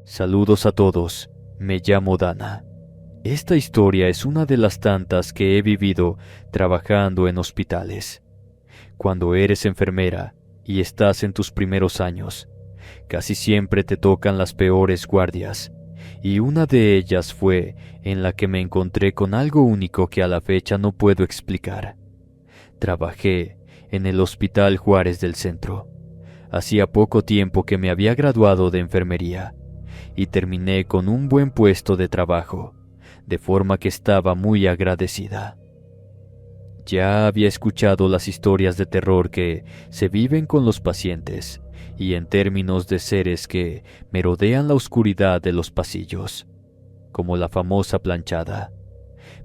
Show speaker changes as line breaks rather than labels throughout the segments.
Saludos a todos, me llamo Dana. Esta historia es una de las tantas que he vivido trabajando en hospitales. Cuando eres enfermera y estás en tus primeros años, casi siempre te tocan las peores guardias, y una de ellas fue en la que me encontré con algo único que a la fecha no puedo explicar. Trabajé en el Hospital Juárez del Centro. Hacía poco tiempo que me había graduado de enfermería y terminé con un buen puesto de trabajo, de forma que estaba muy agradecida. Ya había escuchado las historias de terror que se viven con los pacientes y en términos de seres que merodean la oscuridad de los pasillos, como la famosa planchada.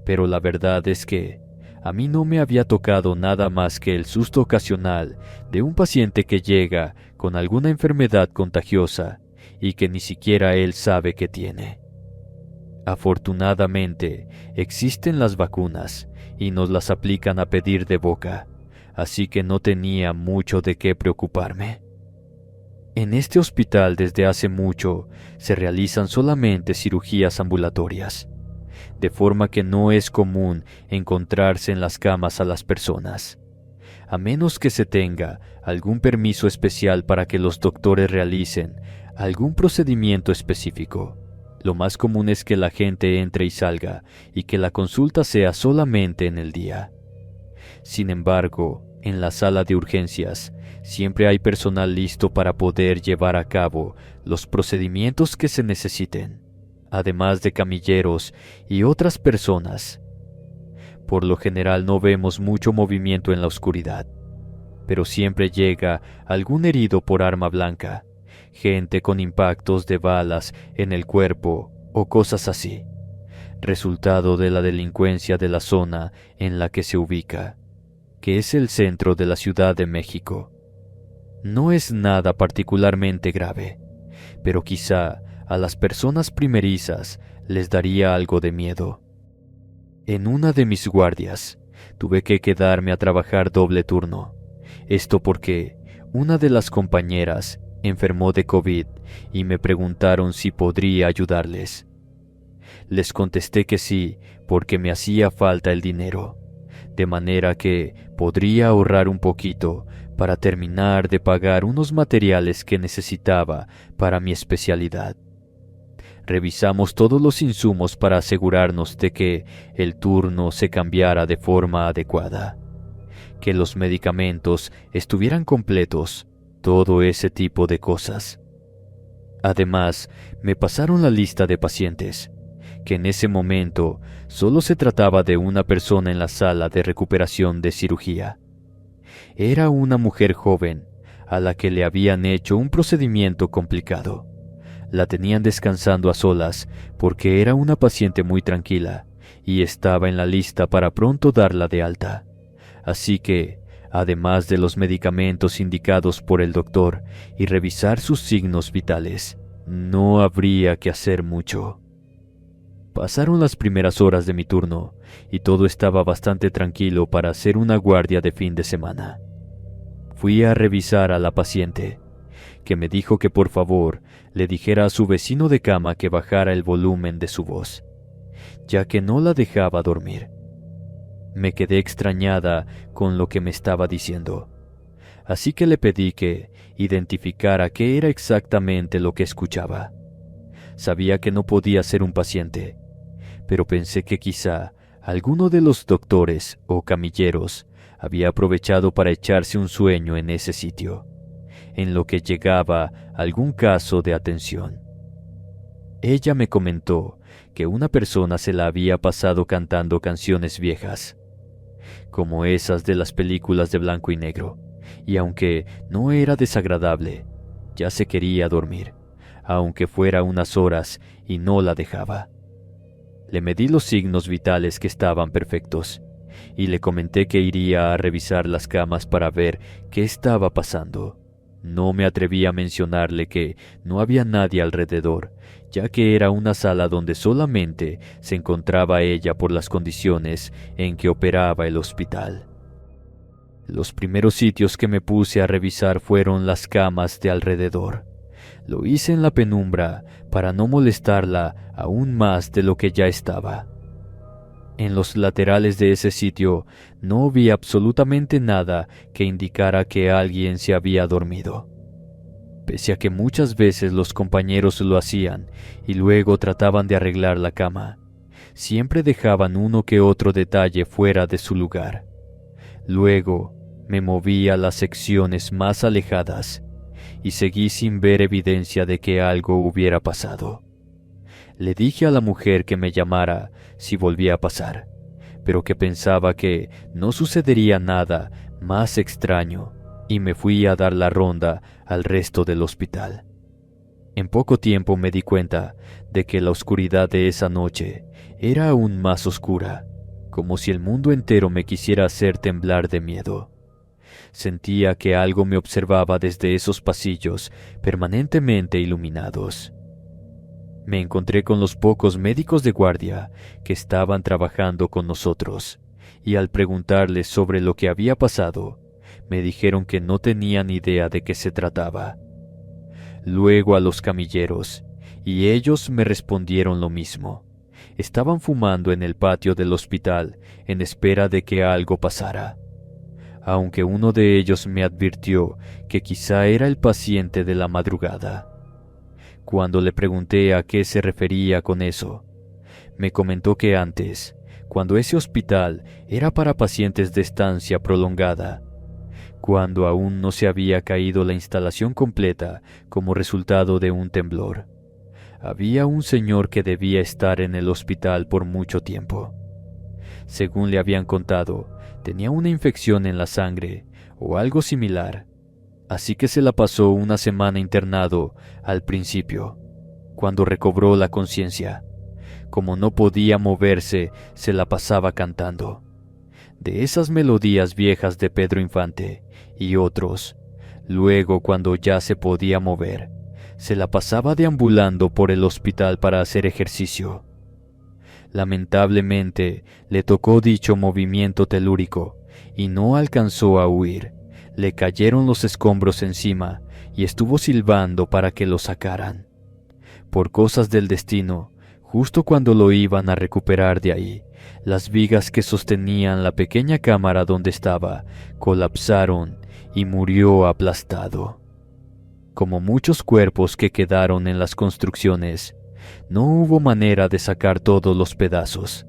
Pero la verdad es que a mí no me había tocado nada más que el susto ocasional de un paciente que llega con alguna enfermedad contagiosa y que ni siquiera él sabe que tiene. Afortunadamente, existen las vacunas y nos las aplican a pedir de boca, así que no tenía mucho de qué preocuparme. En este hospital desde hace mucho se realizan solamente cirugías ambulatorias, de forma que no es común encontrarse en las camas a las personas, a menos que se tenga algún permiso especial para que los doctores realicen algún procedimiento específico. Lo más común es que la gente entre y salga y que la consulta sea solamente en el día. Sin embargo, en la sala de urgencias siempre hay personal listo para poder llevar a cabo los procedimientos que se necesiten, además de camilleros y otras personas. Por lo general no vemos mucho movimiento en la oscuridad, pero siempre llega algún herido por arma blanca, gente con impactos de balas en el cuerpo o cosas así, resultado de la delincuencia de la zona en la que se ubica, que es el centro de la Ciudad de México. No es nada particularmente grave, pero quizá a las personas primerizas les daría algo de miedo. En una de mis guardias, tuve que quedarme a trabajar doble turno. Esto porque una de las compañeras enfermó de COVID y me preguntaron si podría ayudarles. Les contesté que sí, porque me hacía falta el dinero, de manera que podría ahorrar un poquito para terminar de pagar unos materiales que necesitaba para mi especialidad. Revisamos todos los insumos para asegurarnos de que el turno se cambiara de forma adecuada, que los medicamentos estuvieran completos, todo ese tipo de cosas. Además, me pasaron la lista de pacientes, que en ese momento solo se trataba de una persona en la sala de recuperación de cirugía. Era una mujer joven a la que le habían hecho un procedimiento complicado. La tenían descansando a solas porque era una paciente muy tranquila y estaba en la lista para pronto darla de alta. Así que, además de los medicamentos indicados por el doctor y revisar sus signos vitales, no habría que hacer mucho. Pasaron las primeras horas de mi turno y todo estaba bastante tranquilo para hacer una guardia de fin de semana. Fui a revisar a la paciente, que me dijo que por favor le dijera a su vecino de cama que bajara el volumen de su voz, ya que no la dejaba dormir. Me quedé extrañada con lo que me estaba diciendo, así que le pedí que identificara qué era exactamente lo que escuchaba. Sabía que no podía ser un paciente, pero pensé que quizá alguno de los doctores o camilleros había aprovechado para echarse un sueño en ese sitio, en lo que llegaba algún caso de atención. Ella me comentó que una persona se la había pasado cantando canciones viejas, como esas de las películas de blanco y negro, y aunque no era desagradable, ya se quería dormir, aunque fuera unas horas, y no la dejaba. Le medí los signos vitales que estaban perfectos, y le comenté que iría a revisar las camas para ver qué estaba pasando. No me atreví a mencionarle que no había nadie alrededor, ya que era una sala donde solamente se encontraba ella por las condiciones en que operaba el hospital. Los primeros sitios que me puse a revisar fueron las camas de alrededor. Lo hice en la penumbra para no molestarla aún más de lo que ya estaba. En los laterales de ese sitio no vi absolutamente nada que indicara que alguien se había dormido. Pese a que muchas veces los compañeros lo hacían y luego trataban de arreglar la cama, siempre dejaban uno que otro detalle fuera de su lugar. Luego me moví a las secciones más alejadas y seguí sin ver evidencia de que algo hubiera pasado. Le dije a la mujer que me llamara si volvía a pasar, pero que pensaba que no sucedería nada más extraño, y me fui a dar la ronda al resto del hospital. En poco tiempo me di cuenta de que la oscuridad de esa noche era aún más oscura, como si el mundo entero me quisiera hacer temblar de miedo. Sentía que algo me observaba desde esos pasillos permanentemente iluminados. Me encontré con los pocos médicos de guardia que estaban trabajando con nosotros, y al preguntarles sobre lo que había pasado, me dijeron que no tenían idea de qué se trataba. Luego a los camilleros, y ellos me respondieron lo mismo. Estaban fumando en el patio del hospital en espera de que algo pasara. Aunque uno de ellos me advirtió que quizá era el paciente de la madrugada. Cuando le pregunté a qué se refería con eso, me comentó que antes, cuando ese hospital era para pacientes de estancia prolongada, cuando aún no se había caído la instalación completa como resultado de un temblor, había un señor que debía estar en el hospital por mucho tiempo. Según le habían contado, tenía una infección en la sangre o algo similar, así que se la pasó una semana internado al principio. Cuando recobró la conciencia, como no podía moverse, se la pasaba cantando. De esas melodías viejas de Pedro Infante y otros. Luego, cuando ya se podía mover, se la pasaba deambulando por el hospital para hacer ejercicio. Lamentablemente, le tocó dicho movimiento telúrico y no alcanzó a huir. Le cayeron los escombros encima y estuvo silbando para que lo sacaran. Por cosas del destino, justo cuando lo iban a recuperar de ahí, las vigas que sostenían la pequeña cámara donde estaba colapsaron y murió aplastado. Como muchos cuerpos que quedaron en las construcciones, no hubo manera de sacar todos los pedazos,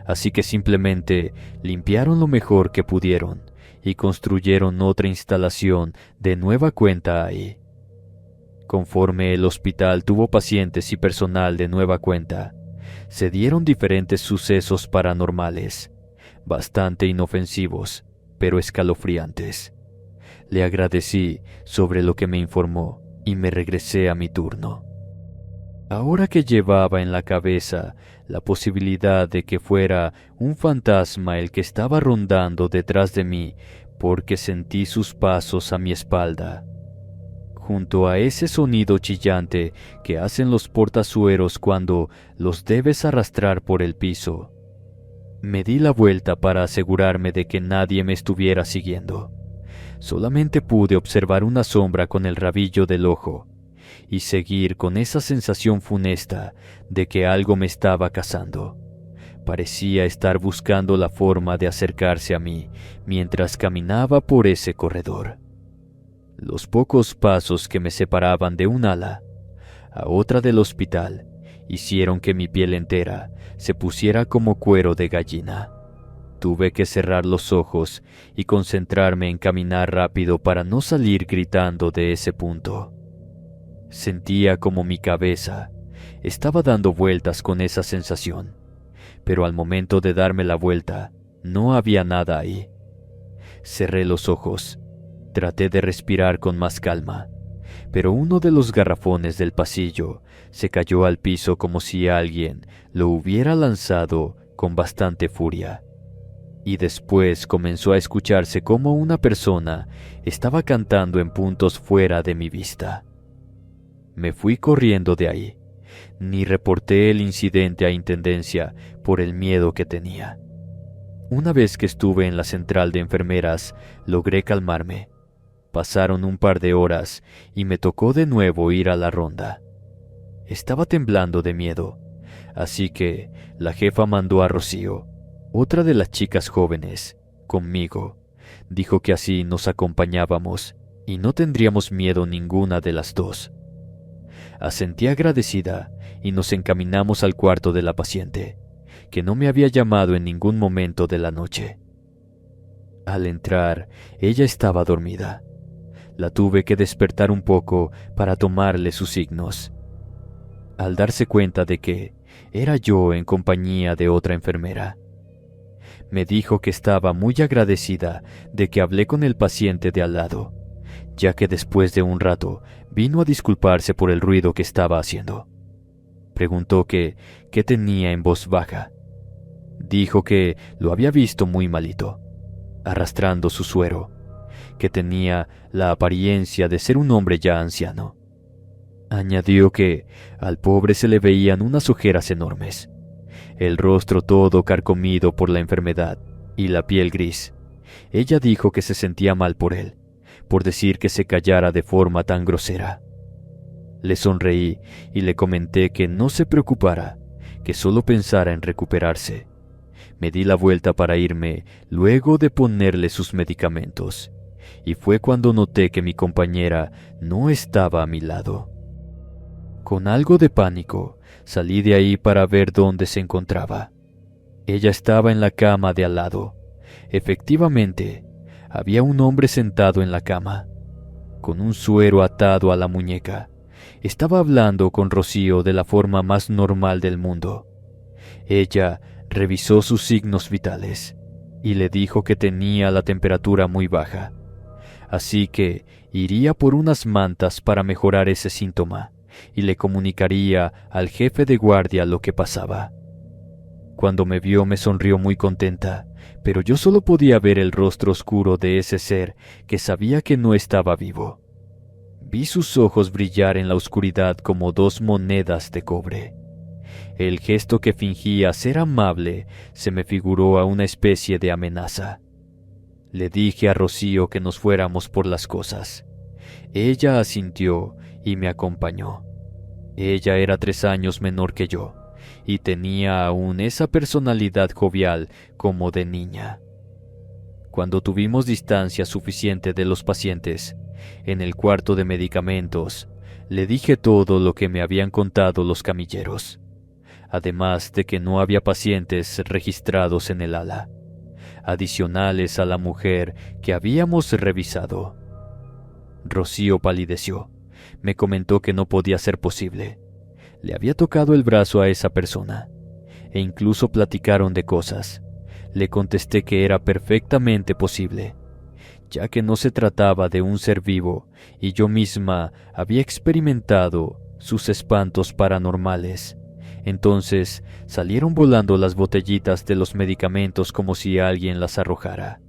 así que simplemente limpiaron lo mejor que pudieron y construyeron otra instalación de nueva cuenta ahí. Conforme el hospital tuvo pacientes y personal de nueva cuenta, se dieron diferentes sucesos paranormales, bastante inofensivos, pero escalofriantes. Le agradecí sobre lo que me informó y me regresé a mi turno. Ahora que llevaba en la cabeza la posibilidad de que fuera un fantasma el que estaba rondando detrás de mí porque sentí sus pasos a mi espalda, junto a ese sonido chillante que hacen los portazueros cuando los debes arrastrar por el piso, me di la vuelta para asegurarme de que nadie me estuviera siguiendo. Solamente pude observar una sombra con el rabillo del ojo y seguir con esa sensación funesta de que algo me estaba cazando. Parecía estar buscando la forma de acercarse a mí mientras caminaba por ese corredor. Los pocos pasos que me separaban de un ala a otra del hospital hicieron que mi piel entera se pusiera como cuero de gallina. Tuve que cerrar los ojos y concentrarme en caminar rápido para no salir gritando de ese punto. Sentía como mi cabeza estaba dando vueltas con esa sensación, pero al momento de darme la vuelta, no había nada ahí. Cerré los ojos, traté de respirar con más calma, pero uno de los garrafones del pasillo se cayó al piso como si alguien lo hubiera lanzado con bastante furia. Y después comenzó a escucharse como una persona estaba cantando en puntos fuera de mi vista. Me fui corriendo de ahí. Ni reporté el incidente a Intendencia por el miedo que tenía. Una vez que estuve en la central de enfermeras, logré calmarme. Pasaron un par de horas y me tocó de nuevo ir a la ronda. Estaba temblando de miedo, así que la jefa mandó a Rocío, otra de las chicas jóvenes, conmigo. Dijo que así nos acompañábamos y no tendríamos miedo ninguna de las dos. Asentí agradecida y nos encaminamos al cuarto de la paciente, que no me había llamado en ningún momento de la noche. Al entrar, ella estaba dormida. La tuve que despertar un poco para tomarle sus signos. Al darse cuenta de que era yo en compañía de otra enfermera, me dijo que estaba muy agradecida de que hablé con el paciente de al lado, ya que después de un rato vino a disculparse por el ruido que estaba haciendo. Preguntó qué tenía en voz baja. Dijo que lo había visto muy malito, arrastrando su suero, que tenía la apariencia de ser un hombre ya anciano. Añadió que al pobre se le veían unas ojeras enormes, el rostro todo carcomido por la enfermedad y la piel gris. Ella dijo que se sentía mal por él, por decir que se callara de forma tan grosera. Le sonreí y le comenté que no se preocupara, que solo pensara en recuperarse. Me di la vuelta para irme luego de ponerle sus medicamentos, y fue cuando noté que mi compañera no estaba a mi lado. Con algo de pánico, salí de ahí para ver dónde se encontraba. Ella estaba en la cama de al lado. Efectivamente, había un hombre sentado en la cama, con un suero atado a la muñeca. Estaba hablando con Rocío de la forma más normal del mundo. Ella revisó sus signos vitales y le dijo que tenía la temperatura muy baja, así que iría por unas mantas para mejorar ese síntoma y le comunicaría al jefe de guardia lo que pasaba. Cuando me vio me sonrió muy contenta, pero yo solo podía ver el rostro oscuro de ese ser que sabía que no estaba vivo. Vi sus ojos brillar en la oscuridad como dos monedas de cobre. El gesto que fingía ser amable se me figuró a una especie de amenaza. Le dije a Rocío que nos fuéramos por las cosas. Ella asintió y me acompañó. Ella era 3 años menor que yo y tenía aún esa personalidad jovial como de niña. Cuando tuvimos distancia suficiente de los pacientes, en el cuarto de medicamentos, le dije todo lo que me habían contado los camilleros, además de que no había pacientes registrados en el ala, adicionales a la mujer que habíamos revisado. Rocío palideció. Me comentó que no podía ser posible. Le había tocado el brazo a esa persona, e incluso platicaron de cosas. Le contesté que era perfectamente posible, ya que no se trataba de un ser vivo y yo misma había experimentado sus espantos paranormales. Entonces salieron volando las botellitas de los medicamentos como si alguien las arrojara.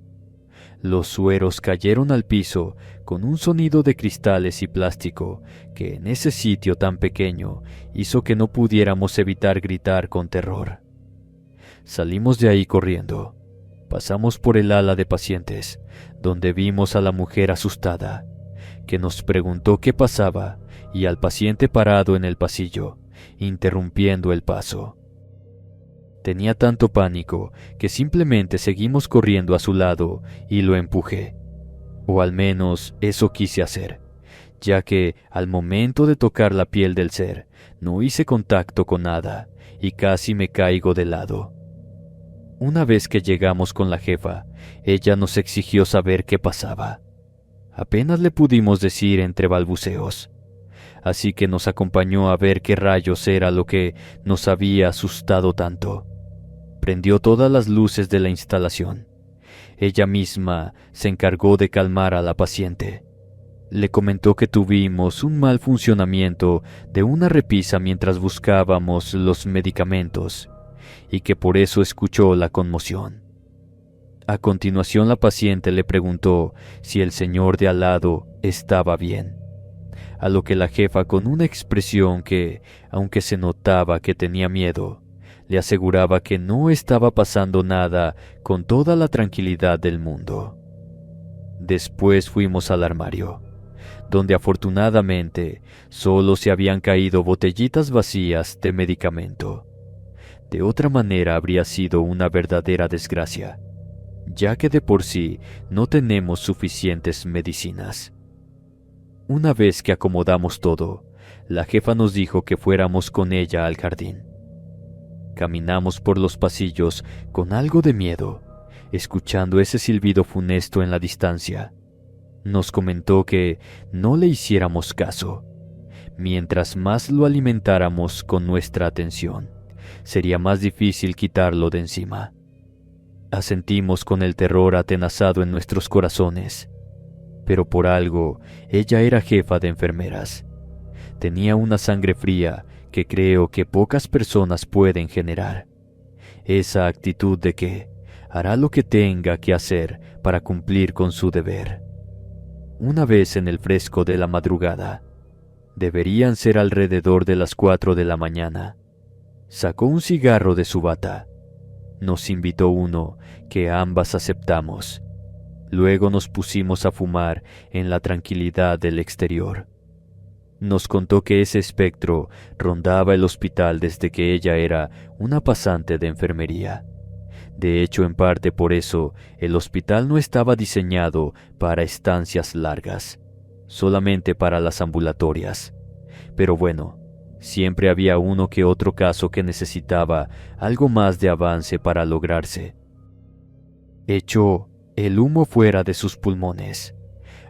Los sueros cayeron al piso con un sonido de cristales y plástico que en ese sitio tan pequeño hizo que no pudiéramos evitar gritar con terror. Salimos de ahí corriendo. Pasamos por el ala de pacientes, donde vimos a la mujer asustada, que nos preguntó qué pasaba, y al paciente parado en el pasillo, interrumpiendo el paso. Tenía tanto pánico que simplemente seguimos corriendo a su lado y lo empujé. O al menos eso quise hacer, ya que al momento de tocar la piel del ser, no hice contacto con nada y casi me caigo de lado. Una vez que llegamos con la jefa, ella nos exigió saber qué pasaba. Apenas le pudimos decir entre balbuceos, así que nos acompañó a ver qué rayos era lo que nos había asustado tanto. Prendió todas las luces de la instalación. Ella misma se encargó de calmar a la paciente. Le comentó que tuvimos un mal funcionamiento de una repisa mientras buscábamos los medicamentos y que por eso escuchó la conmoción. A continuación la paciente le preguntó si el señor de al lado estaba bien, a lo que la jefa, con una expresión que, aunque se notaba que tenía miedo, le aseguraba que no estaba pasando nada con toda la tranquilidad del mundo. Después fuimos al armario, donde afortunadamente solo se habían caído botellitas vacías de medicamento. De otra manera habría sido una verdadera desgracia, ya que de por sí no tenemos suficientes medicinas. Una vez que acomodamos todo, la jefa nos dijo que fuéramos con ella al jardín. Caminamos por los pasillos con algo de miedo, escuchando ese silbido funesto en la distancia. Nos comentó que no le hiciéramos caso. Mientras más lo alimentáramos con nuestra atención, sería más difícil quitarlo de encima. Asentimos con el terror atenazado en nuestros corazones. Pero por algo, ella era jefa de enfermeras. Tenía una sangre fría que creo que pocas personas pueden generar. Esa actitud de que hará lo que tenga que hacer para cumplir con su deber. Una vez en el fresco de la madrugada, deberían ser alrededor de las 4 de la mañana, sacó un cigarro de su bata. Nos invitó uno que ambas aceptamos. Luego nos pusimos a fumar en la tranquilidad del exterior. Nos contó que ese espectro rondaba el hospital desde que ella era una pasante de enfermería. De hecho, en parte por eso, el hospital no estaba diseñado para estancias largas, solamente para las ambulatorias. Pero bueno, siempre había uno que otro caso que necesitaba algo más de avance para lograrse. Echó el humo fuera de sus pulmones.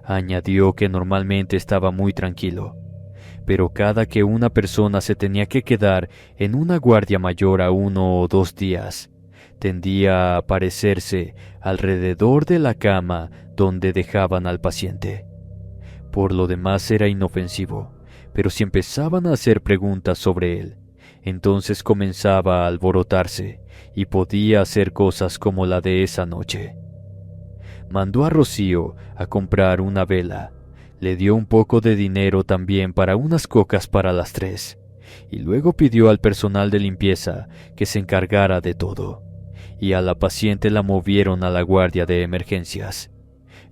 Añadió que normalmente estaba muy tranquilo, pero cada que una persona se tenía que quedar en una guardia mayor a 1 o 2 días, tendía a aparecerse alrededor de la cama donde dejaban al paciente. Por lo demás era inofensivo, pero si empezaban a hacer preguntas sobre él, entonces comenzaba a alborotarse y podía hacer cosas como la de esa noche. Mandó a Rocío a comprar una vela, le dio un poco de dinero también para unas cocas para las 3, y luego pidió al personal de limpieza que se encargara de todo, y a la paciente la movieron a la guardia de emergencias.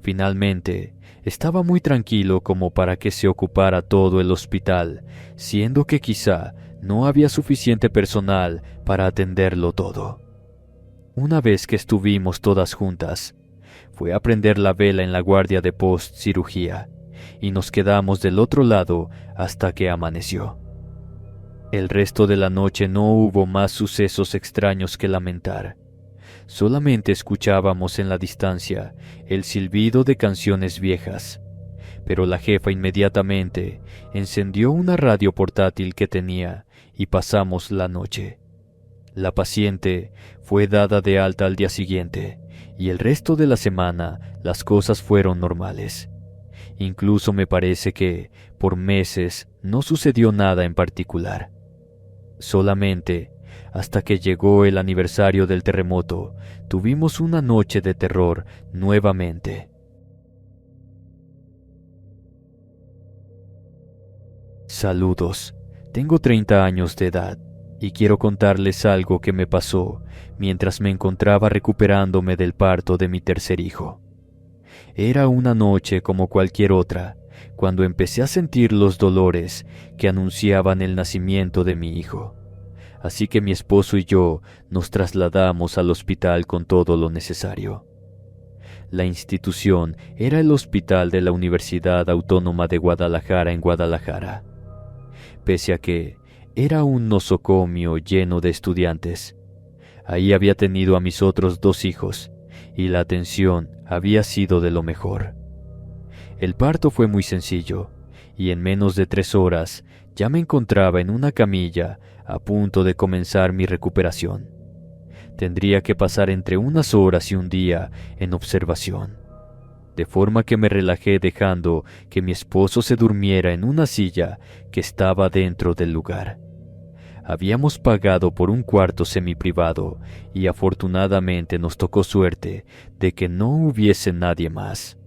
Finalmente, estaba muy tranquilo como para que se ocupara todo el hospital, siendo que quizá no había suficiente personal para atenderlo todo. Una vez que estuvimos todas juntas, fue a prender la vela en la guardia de post-cirugía y nos quedamos del otro lado hasta que amaneció. El resto de la noche no hubo más sucesos extraños que lamentar. Solamente escuchábamos en la distancia el silbido de canciones viejas, pero la jefa inmediatamente encendió una radio portátil que tenía y pasamos la noche. La paciente fue dada de alta al día siguiente y el resto de la semana las cosas fueron normales. Incluso me parece que por meses no sucedió nada en particular. Solamente hasta que llegó el aniversario del terremoto, tuvimos una noche de terror nuevamente. Saludos, tengo 30 años de edad y quiero contarles algo que me pasó mientras me encontraba recuperándome del parto de mi tercer hijo. Era una noche como cualquier otra, cuando empecé a sentir los dolores que anunciaban el nacimiento de mi hijo. Así que mi esposo y yo nos trasladamos al hospital con todo lo necesario. La institución era el hospital de la Universidad Autónoma de Guadalajara en Guadalajara. Pese a que era un nosocomio lleno de estudiantes, ahí había tenido a mis otros 2 hijos y la atención había sido de lo mejor. El parto fue muy sencillo y en menos de 3 horas ya me encontraba en una camilla a punto de comenzar mi recuperación. Tendría que pasar entre unas horas y un día en observación, de forma que me relajé dejando que mi esposo se durmiera en una silla que estaba dentro del lugar. Habíamos pagado por un cuarto semiprivado y afortunadamente nos tocó suerte de que no hubiese nadie más.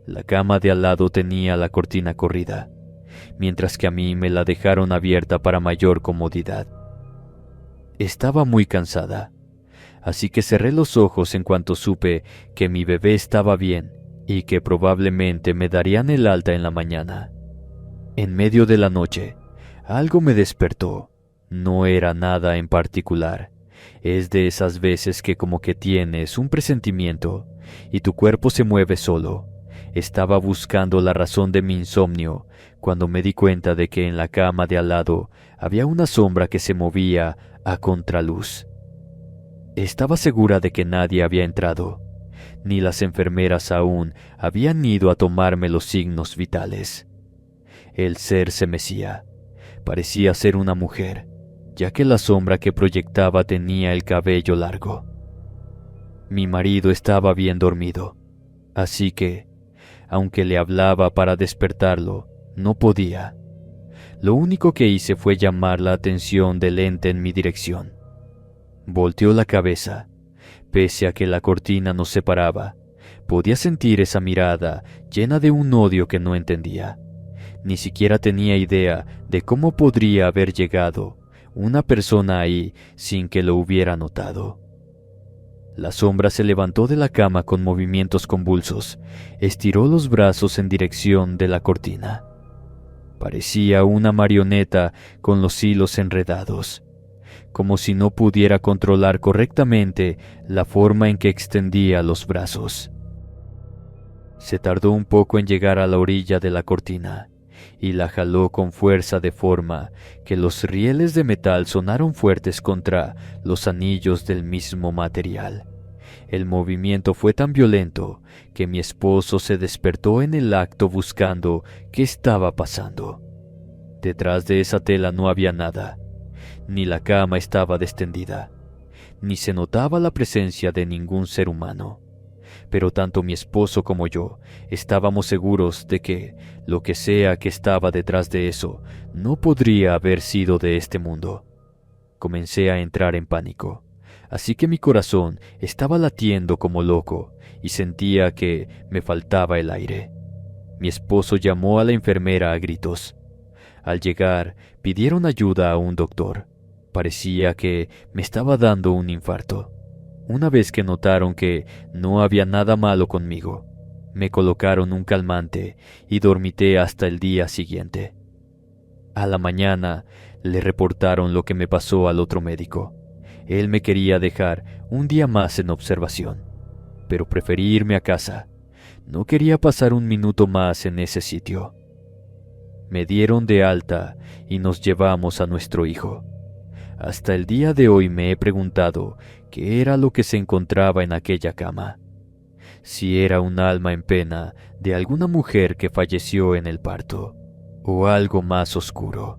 La cama de al lado tenía la cortina corrida, mientras que a mí me la dejaron abierta para mayor comodidad. Estaba muy cansada, así que cerré los ojos en cuanto supe que mi bebé estaba bien y que probablemente me darían el alta en la mañana. En medio de la noche, algo me despertó. No era nada en particular. Es de esas veces que como que tienes un presentimiento y tu cuerpo se mueve solo. Estaba buscando la razón de mi insomnio cuando me di cuenta de que en la cama de al lado había una sombra que se movía a contraluz. Estaba segura de que nadie había entrado, ni las enfermeras aún habían ido a tomarme los signos vitales. El ser se mecía. Parecía ser una mujer, ya que la sombra que proyectaba tenía el cabello largo. Mi marido estaba bien dormido, así que, aunque le hablaba para despertarlo, no podía. Lo único que hice fue llamar la atención del ente en mi dirección. Volteó la cabeza. Pese a que la cortina nos separaba, podía sentir esa mirada llena de un odio que no entendía. Ni siquiera tenía idea de cómo podría haber llegado una persona ahí sin que lo hubiera notado. La sombra se levantó de la cama con movimientos convulsos, estiró los brazos en dirección de la cortina. Parecía una marioneta con los hilos enredados, como si no pudiera controlar correctamente la forma en que extendía los brazos. Se tardó un poco en llegar a la orilla de la cortina y la jaló con fuerza de forma que los rieles de metal sonaron fuertes contra los anillos del mismo material. El movimiento fue tan violento que mi esposo se despertó en el acto buscando qué estaba pasando. Detrás de esa tela no había nada. Ni la cama estaba destendida, ni se notaba la presencia de ningún ser humano. Pero tanto mi esposo como yo estábamos seguros de que lo que sea que estaba detrás de eso no podría haber sido de este mundo. Comencé a entrar en pánico, así que mi corazón estaba latiendo como loco y sentía que me faltaba el aire. Mi esposo llamó a la enfermera a gritos. Al llegar, pidieron ayuda a un doctor. Parecía que me estaba dando un infarto. Una vez que notaron que no había nada malo conmigo, me colocaron un calmante y dormité hasta el día siguiente. A la mañana le reportaron lo que me pasó al otro médico. Él me quería dejar un día más en observación, pero preferí irme a casa. No quería pasar un minuto más en ese sitio. Me dieron de alta y nos llevamos a nuestro hijo. Hasta el día de hoy me he preguntado qué era lo que se encontraba en aquella cama. Si era un alma en pena de alguna mujer que falleció en el parto, o algo más oscuro.